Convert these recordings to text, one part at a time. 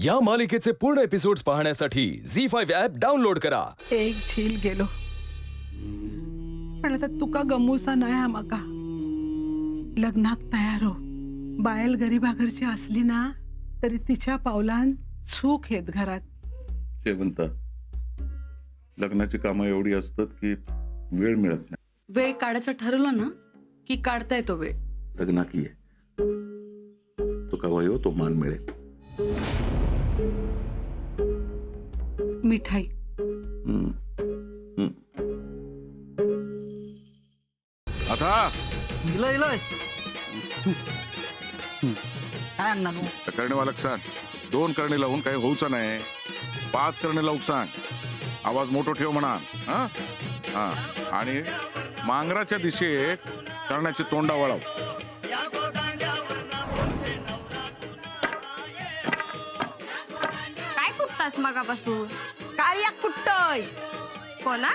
या मालिकेचे पूर्ण एपिसोड्स पाहण्यासाठी झी5 ॲप डाउनलोड करा। एक झील गेलो पण आता तुका गमूचा नाही हा मका। लग्नाक तयार हो। बायल गरीबाघरची असली ना तरी तिच्या पावलान सुख येत घरात। शेवंता, लग्नाची कामं एवढी असतात की वेळ मिळत नाही। वेळ काढायचं ठरवलं ना की काढता येतो वेळ। लग्ना की आहे तो का वयो तो मान मिळेल। मिठाई आता इलोय इलोय काय अण्णा नु करणेवाला सांग, 2 करणे लावून काही होऊचं नाही, 5 करणे लावून सांग। आवाज मोठो ठेव म्हणा। हा हा आणि मांगराच्या दिशेत करण्याचे तोंडा वळव। काय कुठतास मगापासून? काळिया कुट्टय कोणा?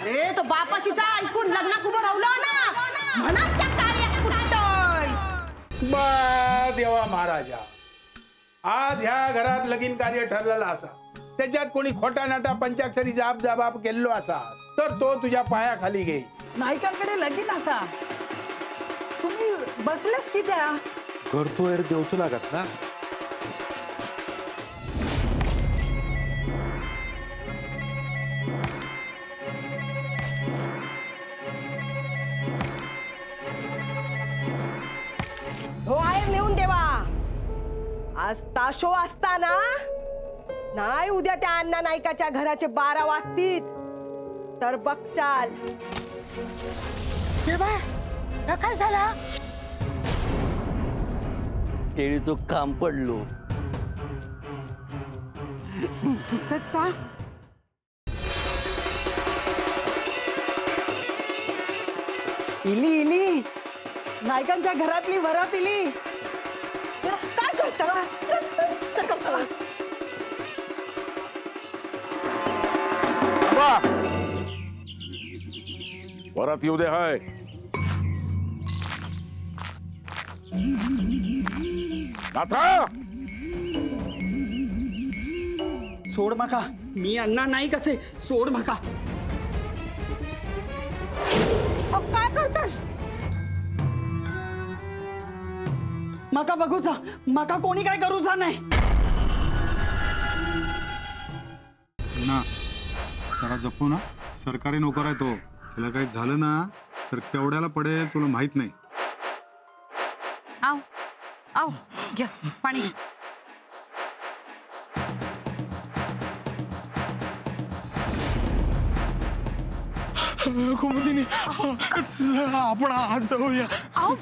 अरे तो बापाची जा ऐकून लग्नाक उभं राहलो ना म्हणा त्या काळिया कुट्टय। बा देवा महाराजा, आज ह्या घरात लगीन कार्य ठरलेलं असा, त्याच्यात कोणी खोटा नाटा पंचाक्षरी जाब जबाब केलो असा तर तो तुझ्या पायाखाली घेई। नायकांकडे लगीन असा तुम्ही बसलेस की त्या करतो एर देवचं लागत ना। हो आहे नेऊन देवा। आज ताशो असताना नाही उद्या त्या अण्णा नायकाच्या घराचे 12 वाजतीत तर बघचाल। काय झाला? केळीचं काम पडलो। दत्ता इली इली नायकांच्या घरातली वरात इली। काय करता वरात येऊ दे। हाय नाथा, सोड माका, मी अण्णा नाही कसे, सोड माका। काय करतस? माका बघूचा, माका कोणी काय करूचा नाही। ना जरा जपू ना, सरकारी नोकर आहे तो, त्याला काही झालं ना तर केवढ्याला पडेल तुला माहित नाही। आव आव घ्या पाणी। कुमुदिनी, आपण आज जाऊया। आव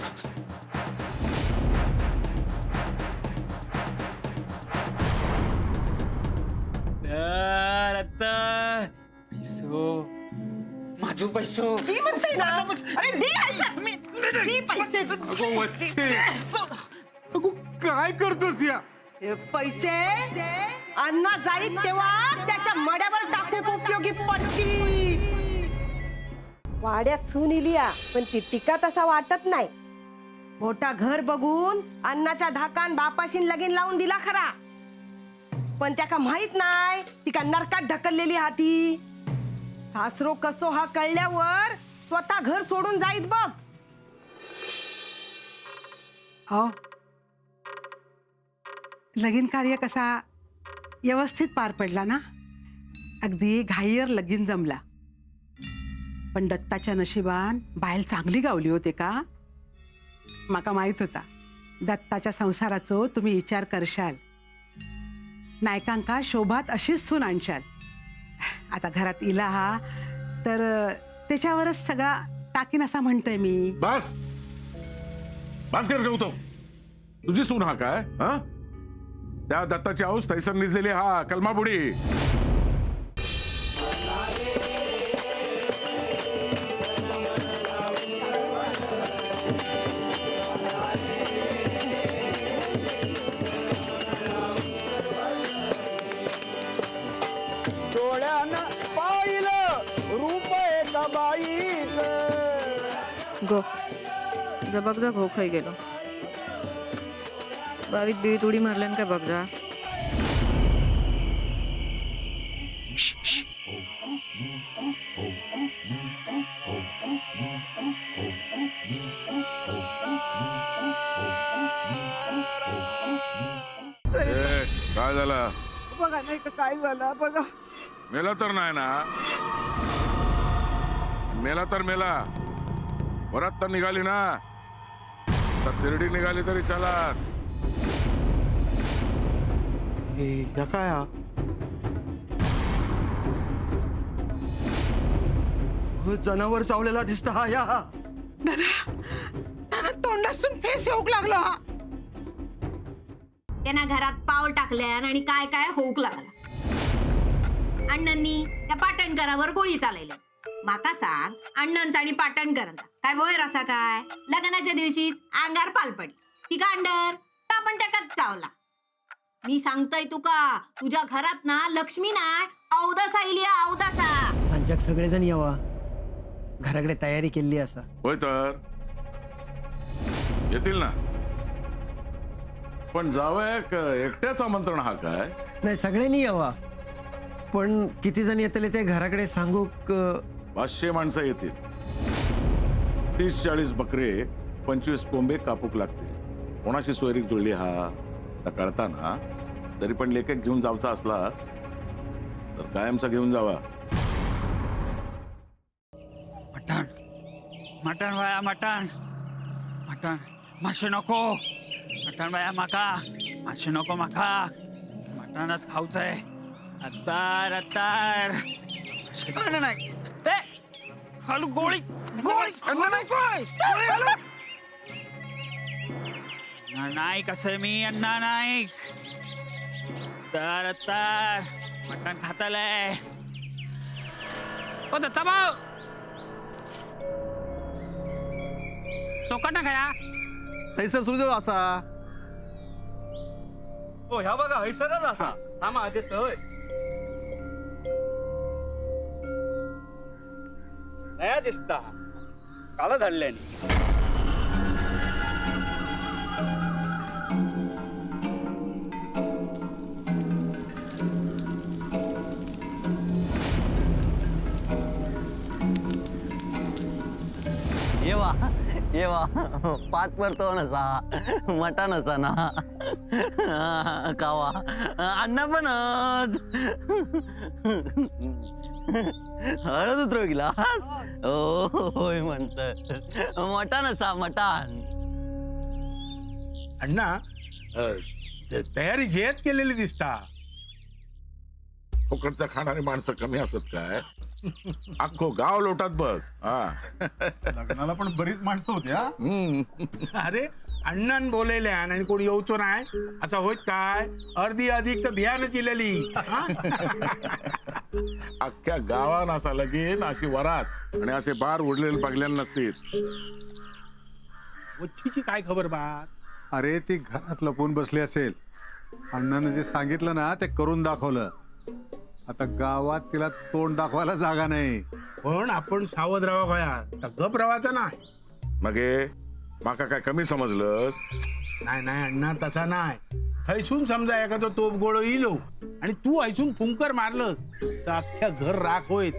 माझो पैसो ती म्हणते ना, अरे दे पैसे, दे पैसे। काय करतोस या? हे पैसे अण्णा जाईत तेव्हा त्याच्या मड्यावर टाकू उपयोगी पडतील। वाड्यात सून इलिया पण ती टिका तसा वाटत नाही। मोठा घर बघून अण्णाच्या धाकान बापाशीन लगीन लावून दिला खरा, पण त्याका माहित नाही ती का नरकात ढकललेली हाती। सासरो कसो हा कळल्यावर स्वतः घर सोडून जाईत बघ। हो लगीन कार्य कसा व्यवस्थित पार पडला ना। अगदी घाईवर लगीन जमला, पण दत्ताच्या नशिबान बायल चांगली गावली होते का माका माहित होता। दत्ताच्या संसाराचो तुम्ही विचार करशाल, नायकांका शोभात अशीच सून आणशाल। आता घरात इला हा तर त्याच्यावरच सगळा टाकीन असा म्हणतोय मी। बस बस कर ठेवतो। तुझी सून हा काय? हा त्या दत्ताची आऊस तैसर निजलेली हा कलमाबुडी। डोळ्यानं पाहिलं रूप एका बाईचं। गो जा बघ जा घो खाई गेलो. बावीत बिवीत उडी मारल्यान काय बघ जा. काय झालं? बघा नाही का काय झालं बघा. मेला तर नाही ना? मेला तर मेला. परत तर निघाली ना? तर तिरडी निघाली तरी चालत. काय जनावर चावलेला दिसता हा या. तोंडातून फेस येऊक लागला. त्यांना घरात पाऊल टाकल्यान आणि काय काय होऊक लागला. अण्णांनी त्या पाटणकरावर गोळी चालवल्या. माका सांग, अण्णांचा आणि पाटणकरांचा काय वयर असा काय? लग्नाच्या दिवशी अंगार पाल पडली ती कांडर का पण त्याकाच चावला. मी सांगतोय तुका, तुझ्या घरात ना लक्ष्मी नाय अवदासा इली अवदासा. सांच्याक सगळेजण यावा, घराकडे तयारी केली असा. होय तर येतील ना. पण जावयाक एकट्याच आमंत्रण हा काय? नाही सगळ्यांनी यावा, पण किती जण येतले ते घराकडे सांगू. 500 माणसं येतील. 30-40 बकरे, 25 कोंबे कापूक लागतील. कोणाशी सोयरीक जुळली हा तर कळता ना. तरी पण लेखक घेऊन जावचा असला तर कायमचा घेऊन जावा. मटण मटण वाया मटण मटण मासे नको. मटण वाया माका मासे नको माका. मटणच खाऊचंय. अत्तार अत्तार नाही खालू गोळी गोळी नाईक असे मी अण्णा नाईक. तर तर मटण खातालय. ओ दत्ता भाऊ तो का खाया थैसर सुरू असा. हो ह्या बघा हैसरच असा. थांबा देतोय. नया दिसता काला धाडल्याने. येवा 5 परतो नसा मटण असा ना. कावा अण्णा पणच हळद उतरव गिलास. होय म्हणत मटण असा मटण. अण्णा तयारी जेत केलेली दिसता. फुकटचा खाणारी माणसं कमी असत काय? अख्खो गाव लोटात बघ. लग्नाला पण बरीच माणसं होती हा. अरे अण्णान बोललेल्या आणि कोणी येऊचो नाही असं होत काय? अर्धी अधिक तर भियानच इलेली. अख्ख्या गावान असा लगीन अशी वरात आणि असे बार उडलेले बघल्यान नसतील. वच्छीची काय खबर बात? अरे ती घरात लपून बसली असेल. अण्णानं जे सांगितलं ना ते करून दाखवलं. आता गावात तिला तोंड दाखवायला जागा नाही. पण आपण सावध राहा खया. गप राहायचं नाही. मग माका काय कमी समजलंस? नाही नाही अण्णा तसा नाही. हैसून समजा एखादं तोप गोळ इलो आणि तू हैसून फुंकर मारलंस तर अख्ख्या घर राख होईत.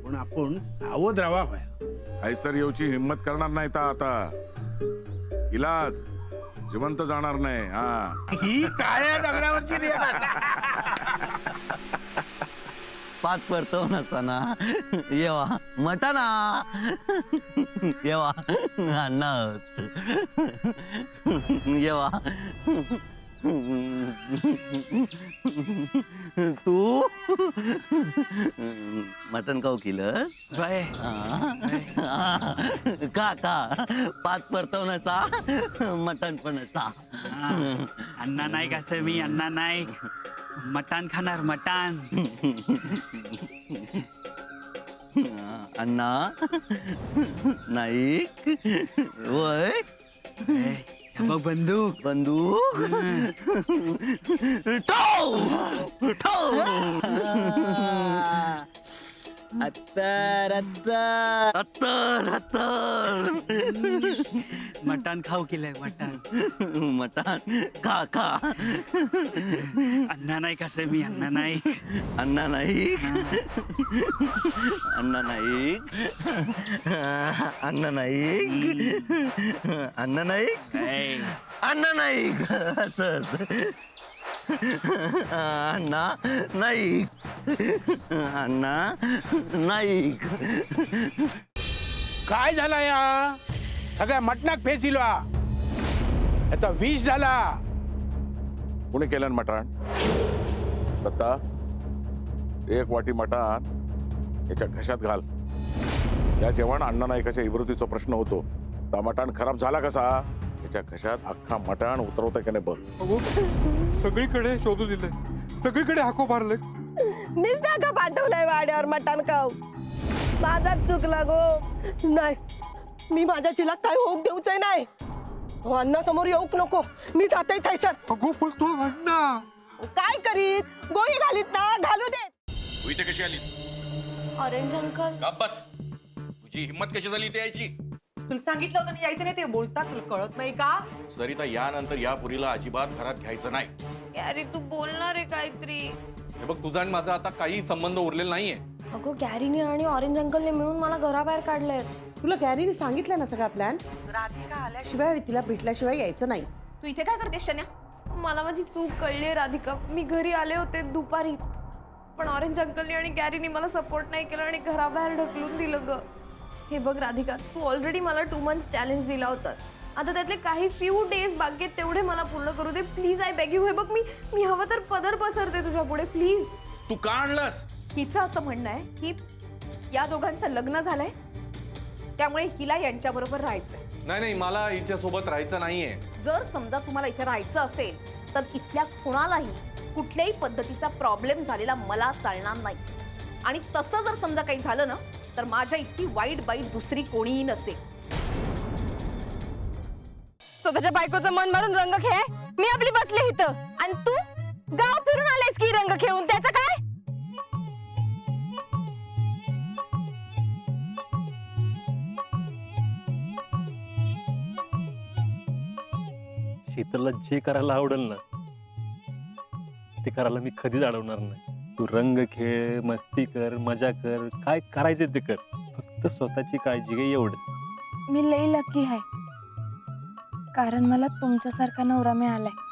पण आपण सावध राहा खया. हैसर येऊची हिंमत करणार नाही ता आता. इलाज जिवंत जाणार नाही. हा ही काळ्या दगडावरची रेख. 5 परतो नसा ना. येवा मटणा येवा अण्णा येवा. तू मटण खाऊ केलं का? 5 परतो नसा मटण पण असा. अण्णा नाईक असे मी अण्णा नाईक. मटण खाणार मटण. अण्णा नाईक वय बंदूक बंदूक मटण खाऊ केलंय मटण. मटण खा खा. अण्णा नाईक असे मी, अण्णा नाईक. अण्णा नाईक. अण्णा नाईक. अण्णा नाईक. अण्णा नाईक. ए, अण्णा नाईक. सर अण्णा नाईक. अण्णा नाईक. काय झाला या सगळ्या मटणाक फेसिलो याचा विष झाला. कुणी केलं मटण? दत्ता, एक वाटी मटण याच्या घशात घाल. या जेवण अण्णा नाईकाच्या इब्रुतीचा प्रश्न होतो. तर मटण खराब झाला कसा? याच्या घशात अख्खा मटण उतरवता की नाही बघ. सगळीकडे शोधू दिले, सगळीकडे हाको मारले. मीच का पाठवलंय वाड्यावर मटण खाऊ. माझाच चुकला गो. नाही, मी माझ्या चिलात काय होऊ देऊच नाही. अण्णा समोर येऊक नको. मी जाते थैसर. अगो बोलतो अण्णा. काय करीत? गोळी घालीत ना, घालू देत. तू इथे कशी आली? Orange uncle. बस, तुझी हिम्मत कशी झाली इथे यायची? तुला सांगितलं होतं यायचं नाही. ते बोलतात तुला कळत नाही का? सरिता, यानंतर या पुरीला अजिबात घरात घ्यायचं नाही. गॅरी तू बोलणार आहे काहीतरी. हे बघ, तुझा आणि माझा आता काही संबंध उरलेला नाहीये. अगो गॅरीने आणि ऑरेंज अंकलने मिळून मला घराबाहेर काढलंय. तुला गॅरीने सांगितलं ना सगळा प्लॅन. राधिका आल्याशिवाय आणि तिला भेटल्याशिवाय यायचं नाही. तू इथे काय करतेस शन्या? मला माझी चूक कळली राधिका. मी घरी आले होते दुपारीच, पण ऑरेंज अंकलने आणि गॅरीने मला सपोर्ट नाही केलं आणि घराबाहेर ढकलून दिलं ग. हे बघ राधिका, तू ऑलरेडी मला 2 months चॅलेंज दिला होता. आता त्यातले काही फ्यू डेज बाकी आहेत, तेवढे मला पूर्ण करू दे प्लीज. I beg you. हे बघ, मी हवं तर पदर पसरते तुझ्या पुढे प्लीज. तू का आणलास? हिचं असं म्हणणं आहे की या दोघांचं लग्न झालंय, त्यामुळे हिला यांच्याबरोबर राहायचंय. नाही, मला हिच्या सोबत राहायचं नाहीये. जर समजा तुम्हाला इथे राहायचं असेल तर इथल्या कुणालाही कुठल्याही पद्धतीचा प्रॉब्लेम झालेला मला चालणार नाही. आणि तसं जर समजा काही झालं ना, तर माझ्या इतकी वाईट बाई दुसरी कोणीही नसेल. स्वतःच्या बायकोचं मन मारून रंग खेळ. मी आपली बसले इथं आणि तू गाव फिरून आलेस की रंग खेळून. त्याचं काय? शीतलला जे करायला आवडेल ना ते करायला मी कधीच अडवणार नाही. तू रंग खेळ, मस्ती कर, मजा कर, काय करायचं ते कर. फक्त स्वतःची काळजी घे, एवढंच. मी लई लकी आहे, कारण मला तुमच्यासारखा नवरा मिळालाय.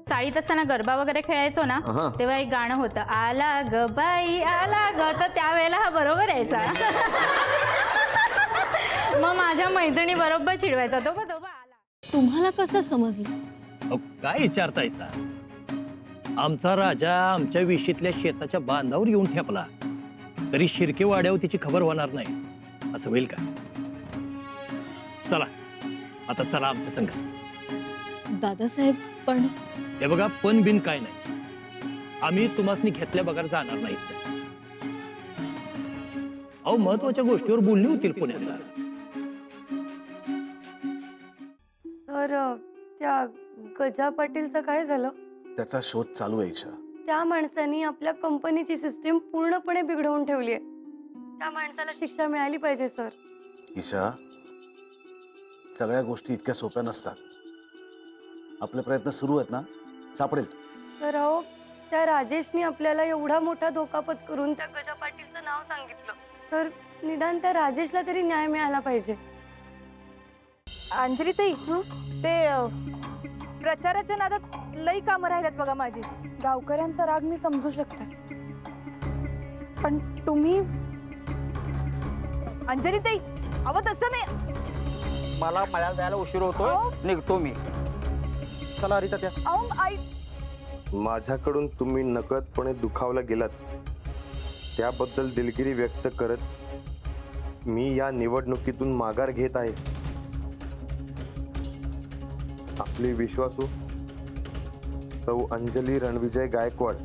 चाळीत असताना गरबा वगैरे खेळायचो ना, तेव्हा एक गाणं होतं, आला ग बाई आला ग. तर त्यावेळेला हा बरोबर यायचा. मग माझ्या मैत्रिणी बरोबर चिडवायचा, तो आला. तुम्हाला कसं समजलं? काय विचारतायसा? आमचा राजा आमच्या विशीतल्या शेताच्या बांधावर येऊन ठेपला तरी शिर्के वाड्यावर तिची खबर होणार नाही असं होईल का? चला आता चला आमच्या संघ. दादासाहेब पण हे बघा, पण बिन काय नाही. आम्ही तुम्हासनी घेतल्या बघायला जाणार नाहीत. अहो, महत्वाच्या गोष्टीवर बोलणी होतील पुण्याला. सर, त्या गजा पाटीलचं काय झालं? त्याचा शोध चालू आहे ईशा. त्या माणसाने आपल्या कंपनीची सिस्टीम पूर्णपणे बिघडवून ठेवली आहे. त्या माणसाला शिक्षा मिळाली पाहिजे सर. ईशा, सगळ्या गोष्टी इतक्या सोप्या नसतात. आपले प्रयत्न सुरू आहेत ना, सापडेल. तर अहो, त्या राजेशनी आपल्याला एवढा मोठा धोका पत्करून त्या गजा पाटीलचं नाव सांगितलं. सर, निदान त्या राजेशला तरी न्याय मिळाला पाहिजे. अंजली ताई, ते प्रचाराच्या नादात लई कामं राहिल्यात बघा माझी. गावकऱ्यांचा राग मी समजू शकते, पण तुम्ही अंजली ताई, अहो तसं नाही. मला मळ्याला जायला उशीर होतो, निघतो मी. चला रीता. त्या अहो आई, माझ्याकडून तुम्ही नकळतपणे दुखावला गेलात त्याबद्दल दिलगिरी व्यक्त करत मी या निवडणुकीतून माघार घेत आहे. आपली विश्वासू सौ अंजली रणविजय गायकवाड